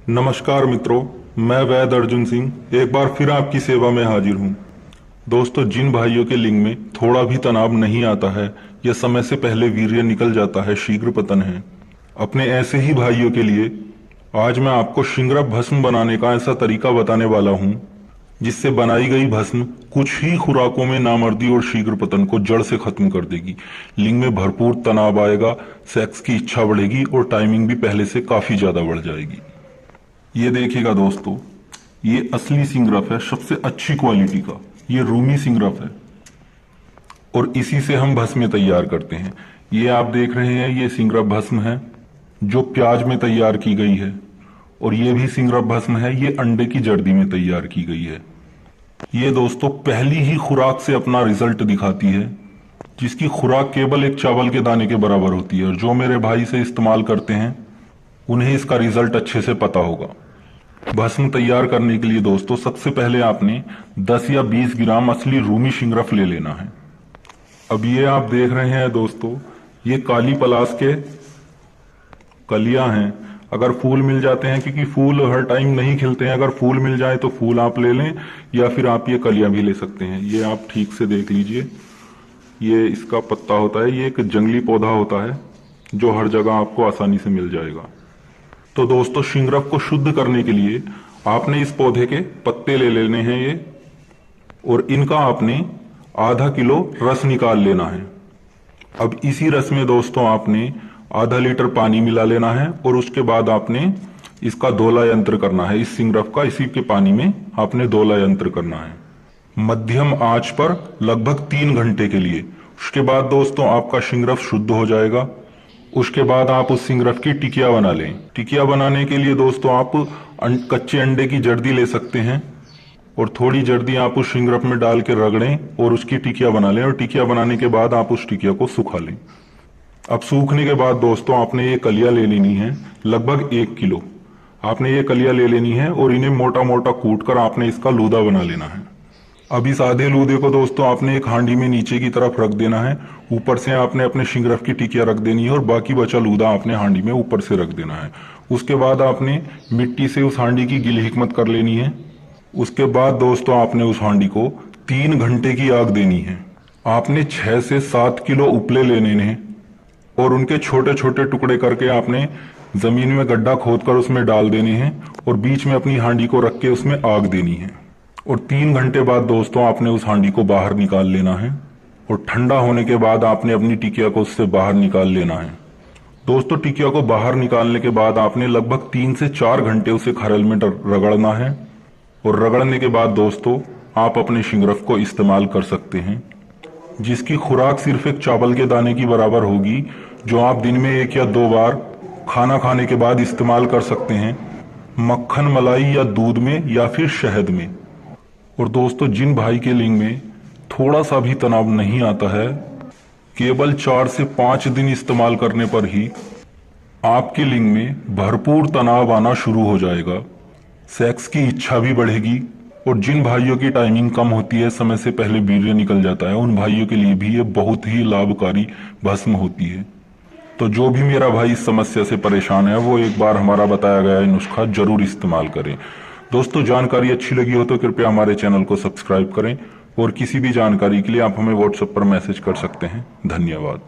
नमस्कार मित्रों, मैं वैद अर्जुन सिंह एक बार फिर आपकी सेवा में हाजिर हूं। दोस्तों, जिन भाइयों के लिंग में थोड़ा भी तनाव नहीं आता है या समय से पहले वीर्य निकल जाता है, शीघ्र पतन है, अपने ऐसे ही भाइयों के लिए आज मैं आपको शिंगरफ भस्म बनाने का ऐसा तरीका बताने वाला हूं जिससे बनाई गई भस्म कुछ ही खुराकों में नामर्दी और शीघ्र पतन को जड़ से खत्म कर देगी। लिंग में भरपूर तनाव आएगा, सेक्स की इच्छा बढ़ेगी और टाइमिंग भी पहले से काफी ज्यादा बढ़ जाएगी। ये देखिएगा दोस्तों, ये असली सिंगरफ है, सबसे अच्छी क्वालिटी का। ये रूमी सिंगरफ है और इसी से हम भस्म तैयार करते हैं। ये आप देख रहे हैं, ये सिंगरफ भस्म है जो प्याज में तैयार की गई है, और ये भी सिंगरफ भस्म है, ये अंडे की जर्दी में तैयार की गई है। ये दोस्तों पहली ही खुराक से अपना रिजल्ट दिखाती है, जिसकी खुराक केवल एक चावल के दाने के बराबर होती है। और जो मेरे भाई से इस्तेमाल करते हैं उन्हें इसका रिजल्ट अच्छे से पता होगा। भस्म तैयार करने के लिए दोस्तों सबसे पहले आपने 10 या 20 ग्राम असली रूमी शिंगरफ ले लेना है। अब ये आप देख रहे हैं दोस्तों, ये काली पलास के कलियां हैं। अगर फूल मिल जाते हैं, क्योंकि फूल हर टाइम नहीं खिलते हैं, अगर फूल मिल जाए तो फूल आप ले लें या फिर आप ये कलियां भी ले सकते हैं। ये आप ठीक से देख लीजिए, ये इसका पत्ता होता है, ये एक जंगली पौधा होता है जो हर जगह आपको आसानी से मिल जाएगा। तो दोस्तों, शिंगरफ को शुद्ध करने के लिए आपने इस पौधे के पत्ते ले लेने हैं ये, और इनका आपने आधा किलो रस निकाल लेना है। अब इसी रस में दोस्तों आपने आधा लीटर पानी मिला लेना है, और उसके बाद आपने इसका दोला यंत्र करना है। इस सिंगरफ का इसी के पानी में आपने दोला यंत्र करना है, मध्यम आंच पर लगभग 3 घंटे के लिए। उसके बाद दोस्तों आपका शिंगरफ शुद्ध हो जाएगा। उसके बाद आप उस सिंगरफ की टिकिया बना लें। टिकिया बनाने के लिए दोस्तों आप कच्चे अंडे की जर्दी ले सकते हैं, और थोड़ी जर्दी आप उस शिंगरफ में डाल के रगड़ें और उसकी टिकिया बना लें। और टिकिया बनाने के बाद आप उस टिकिया को सुखा लें। अब सूखने के बाद दोस्तों आपने ये कलियां ले लेनी है, लगभग 1 किलो आपने ये कलियां ले लेनी है, और इन्हें मोटा मोटा कूट कर आपने इसका लूदा बना लेना है। अब इस आधे लूदे को दोस्तों आपने एक हांडी में नीचे की तरफ रख देना है। ऊपर से आपने अपने शिंगरफ की टिकिया रख देनी है, और बाकी बचा लूदा आपने हांडी में ऊपर से रख देना है। उसके बाद आपने मिट्टी से उस हांडी की गिली हिकमत कर लेनी है। उसके बाद दोस्तों आपने उस हांडी को 3 घंटे की आग देनी है। आपने 6 से 7 किलो उपले लेने हैं, और उनके छोटे छोटे टुकड़े करके आपने जमीन में गड्ढा खोदकर उसमें डाल देने हैं, और बीच में अपनी हांडी को रख के उसमें आग देनी है। और 3 घंटे बाद दोस्तों आपने उस हांडी को बाहर निकाल लेना है, और ठंडा होने के बाद आपने अपनी टिकिया को उससे बाहर निकाल लेना है। दोस्तों, टिकिया को बाहर निकालने के बाद आपने लगभग 3 से 4 घंटे उसे खरल में रगड़ना है, और रगड़ने के बाद दोस्तों आप अपने शिंगरफ को इस्तेमाल कर सकते हैं, जिसकी खुराक सिर्फ एक चावल के दाने की बराबर होगी, जो आप दिन में 1 या 2 बार खाना खाने के बाद इस्तेमाल कर सकते हैं, मक्खन, मलाई या दूध में या फिर शहद में। और दोस्तों, जिन भाई के लिंग में थोड़ा सा भी तनाव नहीं आता है, केवल 4 से 5 दिन इस्तेमाल करने पर ही आपके लिंग में भरपूर तनाव आना शुरू हो जाएगा, सेक्स की इच्छा भी बढ़ेगी। और जिन भाइयों की टाइमिंग कम होती है, समय से पहले वीर्य निकल जाता है, उन भाइयों के लिए भी ये बहुत ही लाभकारी भस्म होती है। तो जो भी मेरा भाई इस समस्या से परेशान है, वो एक बार हमारा बताया गया नुस्खा जरूर इस्तेमाल करें। दोस्तों, जानकारी अच्छी लगी हो तो कृपया हमारे चैनल को सब्सक्राइब करें, और किसी भी जानकारी के लिए आप हमें व्हाट्सएप पर मैसेज कर सकते हैं। धन्यवाद।